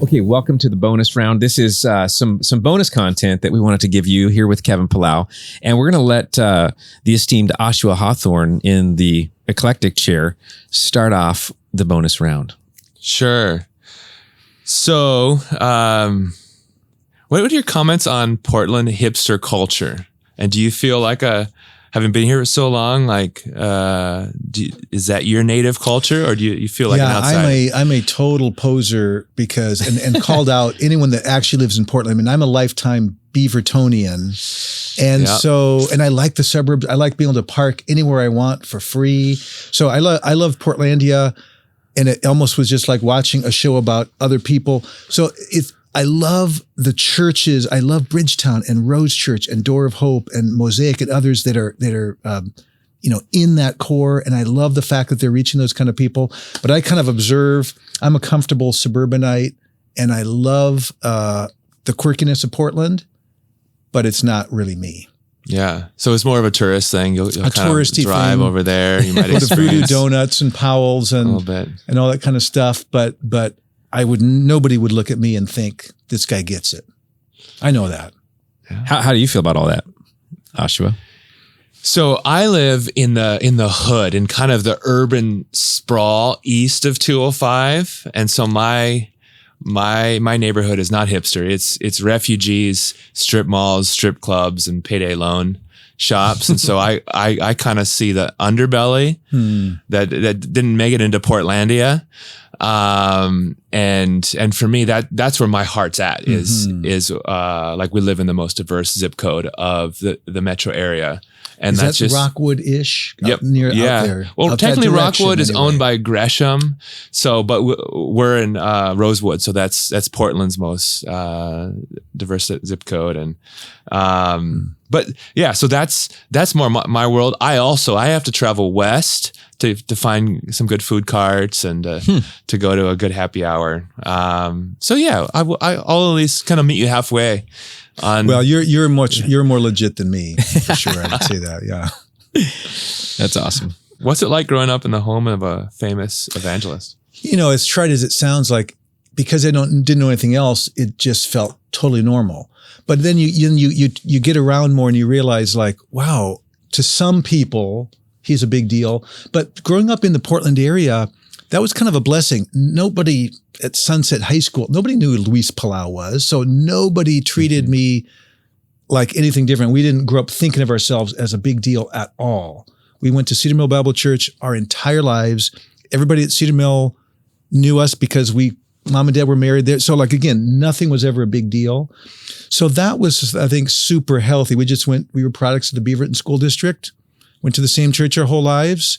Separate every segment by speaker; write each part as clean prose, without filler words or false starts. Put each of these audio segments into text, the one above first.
Speaker 1: Okay, welcome to the bonus round. This is some bonus content that we wanted to give you here with Kevin Palau. And we're going to let the esteemed Oshua Hawthorne in the eclectic chair start off the bonus round.
Speaker 2: Sure. So, what are your comments on Portland hipster culture? And do you feel like having been here for so long, is that your native culture, or do you feel like an outsider?
Speaker 3: I'm a total poser because and called out anyone that actually lives in Portland. I mean, I'm a lifetime Beavertonian, and I like the suburbs. I like being able to park anywhere I want for free. So I love Portlandia, and it almost was just like watching a show about other people. So I love the churches. I love Bridgetown and Rose Church and Door of Hope and Mosaic and others that are in that core. And I love the fact that they're reaching those kind of people. But I kind of observe. I'm a comfortable suburbanite, and I love the quirkiness of Portland, but it's not really me.
Speaker 2: Yeah, so it's more of a tourist thing. You'll kind
Speaker 3: touristy
Speaker 2: of drive
Speaker 3: thing.
Speaker 2: over there. You might
Speaker 3: go to Voodoo
Speaker 2: experience
Speaker 3: Donuts and Powell's and
Speaker 2: a little bit
Speaker 3: and all that kind of stuff. But nobody would look at me and think this guy gets it. I know that.
Speaker 1: Yeah. How do you feel about all that, Oshua?
Speaker 2: So I live in the hood, in kind of the urban sprawl east of 205, and so my neighborhood is not hipster. It's refugees, strip malls, strip clubs, and payday loan shops. And so I kind of see the underbelly that didn't make it into Portlandia. And for me, that's where my heart's at is like we live in the most diverse zip code of the metro area. And that's just
Speaker 3: Rockwood-ish.
Speaker 2: Yep.
Speaker 3: Out there.
Speaker 2: Well, technically Rockwood is owned by Gresham. So, but we're in Rosewood. So that's Portland's most diverse zip code. And, but yeah, so that's more my world. I have to travel west to find some good food carts and to go to a good happy hour. So yeah, I'll at least kind of meet you halfway.
Speaker 3: Well, you're more legit than me for sure. I'd say that. Yeah,
Speaker 1: that's awesome.
Speaker 2: What's it like growing up in the home of a famous evangelist?
Speaker 3: As trite as it sounds, like because I didn't know anything else, it just felt totally normal. But then you get around more and you realize, like, wow, to some people he's a big deal. But growing up in the Portland area, that was kind of a blessing. Nobody at Sunset High School, nobody knew who Luis Palau was. So nobody treated me like anything different. We didn't grow up thinking of ourselves as a big deal at all. We went to Cedar Mill Bible Church our entire lives. Everybody at Cedar Mill knew us because mom and dad were married there. So again, nothing was ever a big deal. So that was, I think, super healthy. We were products of the Beaverton School District, went to the same church our whole lives.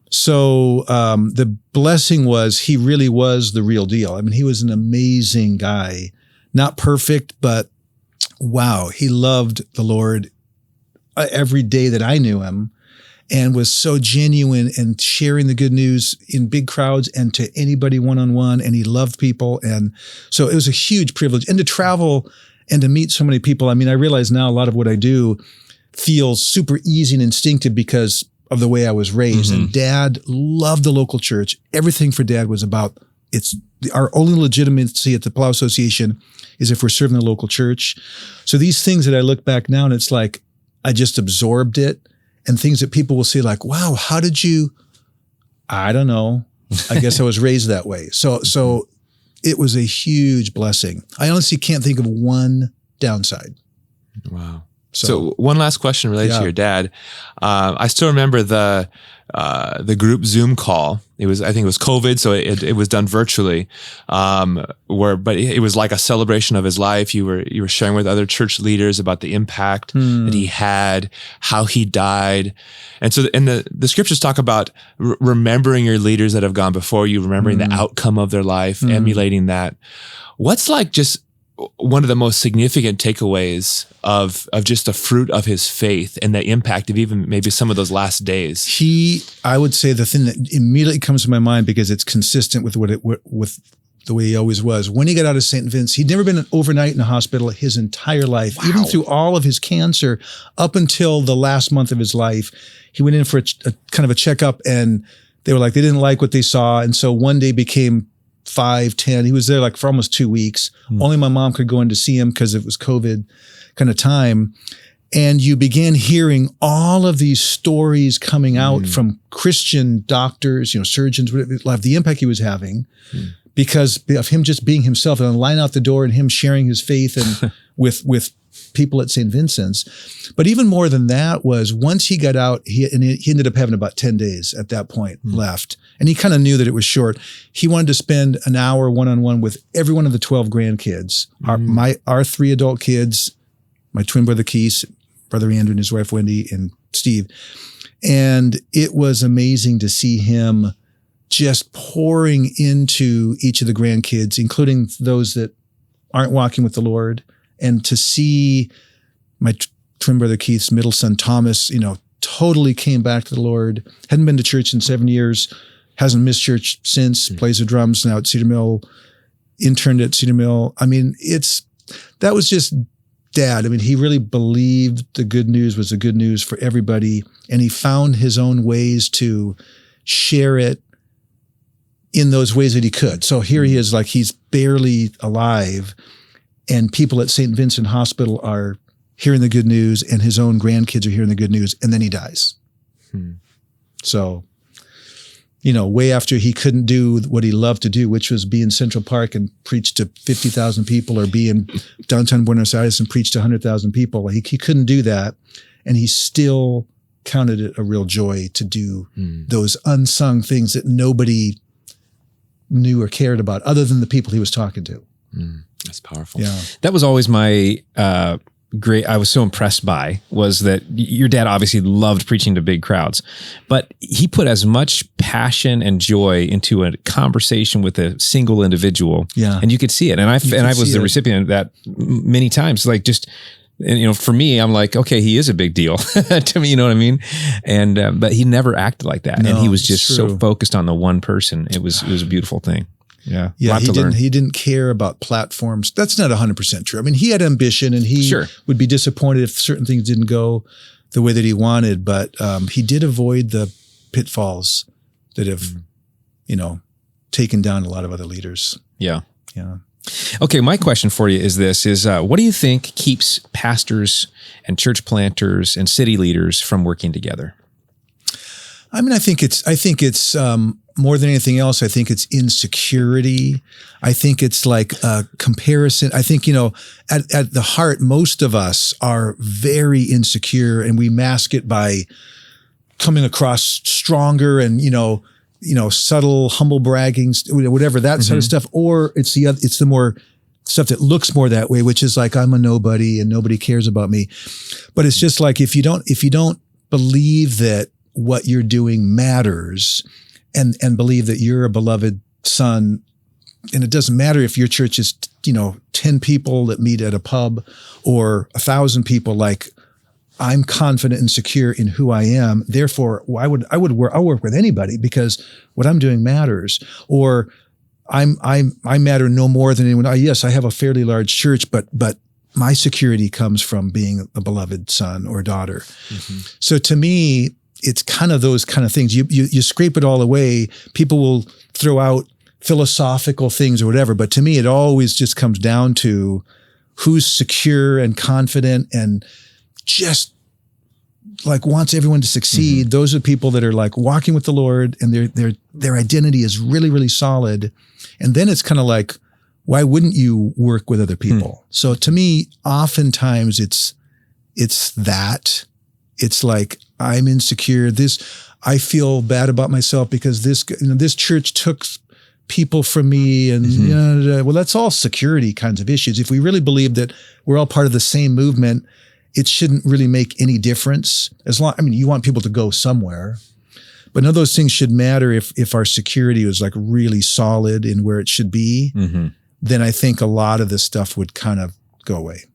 Speaker 3: So the blessing was he really was the real deal. I mean, he was an amazing guy, not perfect, but wow, he loved the Lord every day that I knew him, and was so genuine and sharing the good news in big crowds and to anybody one-on-one. And he loved people. And so it was a huge privilege. And to travel and to meet so many people. I mean, I realize now a lot of what I do feels super easy and instinctive because of the way I was raised. And Dad loved the local church. Everything for Dad was about, our only legitimacy at the Palau Association is if we're serving the local church. So these things that I look back now and it's like, I just absorbed it, and things that people will say like, wow, how did you, I don't know. I guess I was raised that way. So it was a huge blessing. I honestly can't think of one downside.
Speaker 2: Wow. So one last question related to your dad. I still remember the group Zoom call. I think it was COVID, so it was done virtually. But it was like a celebration of his life. You were sharing with other church leaders about the impact that he had, how he died, and so the scriptures talk about remembering your leaders that have gone before you, remembering the outcome of their life, emulating that. What's like just one of the most significant takeaways of just the fruit of his faith and the impact of even maybe some of those last days?
Speaker 3: I would say the thing that immediately comes to my mind, because it's consistent with with the way he always was. When he got out of St. Vince, he'd never been overnight in a hospital his entire life. Wow. Even through all of his cancer, up until the last month of his life, he went in for a kind of a checkup, and they were like, they didn't like what they saw. And so one day became 5, 10. He was there like for almost 2 weeks. Only my mom could go in to see him because it was COVID kind of time. And you began hearing all of these stories coming out from Christian doctors, surgeons, of the impact he was having because of him just being himself and line out the door and him sharing his faith and with people at St. Vincent's. But even more than that was once he got out, he ended up having about 10 days at that point left. And he kind of knew that it was short. He wanted to spend an hour one-on-one with every one of the 12 grandkids, our 3 adult kids, my twin brother Keith, brother Andrew and his wife Wendy, and Steve. And it was amazing to see him just pouring into each of the grandkids, including those that aren't walking with the Lord. And to see my twin brother Keith's middle son, Thomas, totally came back to the Lord, hadn't been to church in 7 years, hasn't missed church since, plays the drums now at Cedar Mill, interned at Cedar Mill. I mean, that was just Dad. I mean, he really believed the good news was the good news for everybody. And he found his own ways to share it in those ways that he could. So here he is, like he's barely alive, and people at St. Vincent Hospital are hearing the good news, and his own grandkids are hearing the good news, and then he dies. So, way after he couldn't do what he loved to do, which was be in Central Park and preach to 50,000 people, or be in downtown Buenos Aires and preach to 100,000 people. He couldn't do that, and he still counted it a real joy to do those unsung things that nobody knew or cared about other than the people he was talking to.
Speaker 2: That's powerful.
Speaker 3: Yeah.
Speaker 1: That was always my I was so impressed by was that your dad obviously loved preaching to big crowds, but he put as much passion and joy into a conversation with a single individual.
Speaker 3: Yeah.
Speaker 1: And you could see it. And I was the recipient of that many times, like just, for me, I'm like, okay, he is a big deal to me, you know what I mean? And, but he never acted like that.
Speaker 3: No,
Speaker 1: and he was just
Speaker 3: true.
Speaker 1: so focused on the one person. It was a beautiful thing. Yeah.
Speaker 3: Yeah. He didn't care about platforms. That's not 100% true. I mean, he had ambition, and he would be disappointed if certain things didn't go the way that he wanted, but he did avoid the pitfalls that have, taken down a lot of other leaders.
Speaker 1: Yeah.
Speaker 3: Yeah.
Speaker 1: Okay, my question for you is this: what do you think keeps pastors and church planters and city leaders from working together?
Speaker 3: I mean, I think it's more than anything else. I think it's insecurity. I think it's like a comparison. I think, at the heart, most of us are very insecure, and we mask it by coming across stronger and, subtle, humble bragging, whatever, that sort of stuff. Or it's the more stuff that looks more that way, which is like, I'm a nobody and nobody cares about me. But it's just like, if you don't believe that what you're doing matters, and believe that you're a beloved son, and it doesn't matter if your church is, 10 people that meet at a pub or 1,000 people, like, I'm confident and secure in who I am. Therefore, I'll work with anybody because what I'm doing matters. Or I matter no more than anyone. Yes, I have a fairly large church, but my security comes from being a beloved son or daughter. So to me, it's kind of those kind of things. You scrape it all away. People will throw out philosophical things or whatever, but to me, it always just comes down to who's secure and confident and just like wants everyone to succeed. Those are people that are like walking with the Lord, and their identity is really, really solid. And then it's kind of like, why wouldn't you work with other people? So to me, oftentimes it's that. It's like, I'm insecure. I feel bad about myself because this church took people from me, and well, that's all security kinds of issues. If we really believe that we're all part of the same movement, it shouldn't really make any difference. You want people to go somewhere, but none of those things should matter if our security was like really solid in where it should be. Then I think a lot of this stuff would kind of go away.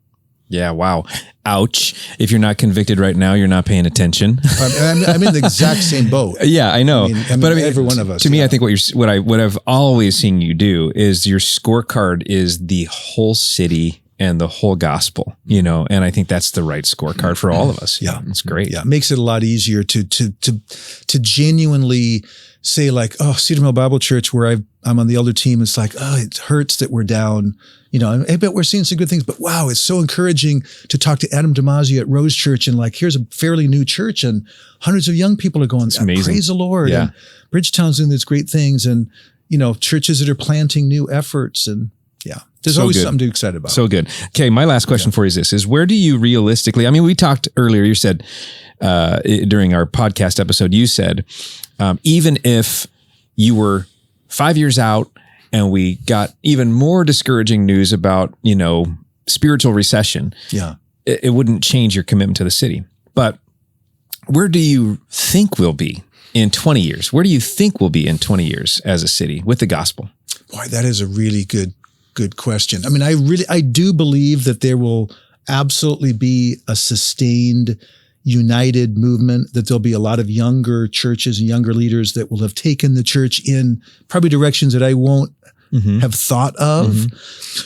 Speaker 1: Yeah. Wow. Ouch. If you're not convicted right now, you're not paying attention.
Speaker 3: I'm in the exact same boat.
Speaker 1: Yeah, I know.
Speaker 3: But every one of us.
Speaker 1: To me, I think what I've always seen you do is your scorecard is the whole city and the whole gospel, and I think that's the right scorecard for all of us.
Speaker 3: Yeah.
Speaker 1: It's great.
Speaker 3: Yeah. It makes it a lot easier to genuinely say like, oh, Cedar Mill Bible Church, where I'm on the elder team, it's like, oh, it hurts that we're down. You know, I bet we're seeing some good things, but wow, it's so encouraging to talk to Adam Damasio at Rose Church, and like, here's a fairly new church and hundreds of young people are going, praise the Lord.
Speaker 1: Yeah.
Speaker 3: And Bridgetown's doing these great things, and, you know, churches that are planting new efforts, and there's always something to be excited about.
Speaker 1: So good. Okay. My last question for you is this, is where do you realistically, I mean, we talked earlier, you said, during our podcast episode, you said, even if you were 5 years out and we got even more discouraging news about, you know, spiritual recession, it wouldn't change your commitment to the city. But where do you think we'll be in 20 years? Where do you think we'll be in 20 years as a city with the gospel?
Speaker 3: Boy, that is a really good question. I mean, I do believe that there will absolutely be a sustained, united movement, that there'll be a lot of younger churches and younger leaders that will have taken the church in probably directions that I won't have thought of.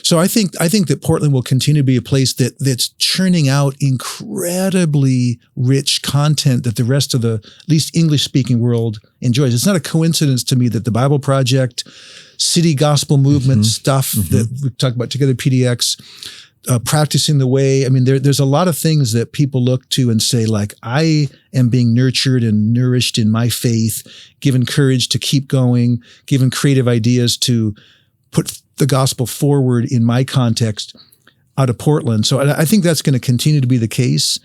Speaker 3: So I think that Portland will continue to be a place that's churning out incredibly rich content that the rest of the, at least English speaking world enjoys. It's not a coincidence to me that the Bible Project, City Gospel Movement stuff that we talk about together, PDX, practicing the way. I mean, there's a lot of things that people look to and say, like, I am being nurtured and nourished in my faith, given courage to keep going, given creative ideas to put the gospel forward in my context out of Portland. So I think that's going to continue to be the case,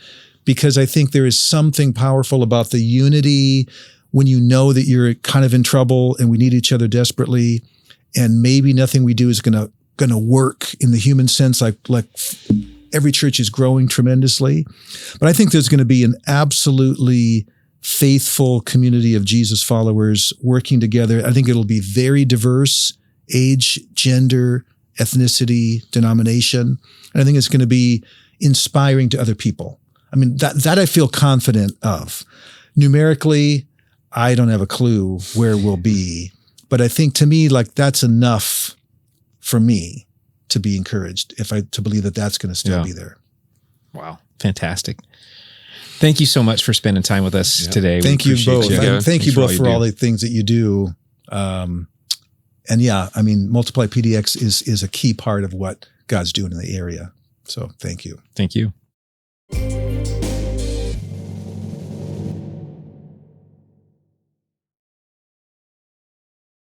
Speaker 3: because I think there is something powerful about the unity when you know that you're kind of in trouble and we need each other desperately, and maybe nothing we do is going to work in the human sense, like every church is growing tremendously. But I think there's going to be an absolutely faithful community of Jesus followers working together. I think it'll be very diverse, age, gender, ethnicity, denomination. And I think it's going to be inspiring to other people. I mean, that I feel confident of. Numerically, I don't have a clue where we'll be, but I think, to me, like, that's enough for me to be encouraged, to believe that that's going to still be there.
Speaker 1: Wow. Fantastic. Thank you so much for spending time with us today.
Speaker 3: Thank you both. Thank you both for all the things that you do. And I mean, Multiply PDX is a key part of what God's doing in the area. So thank you.
Speaker 1: Thank you.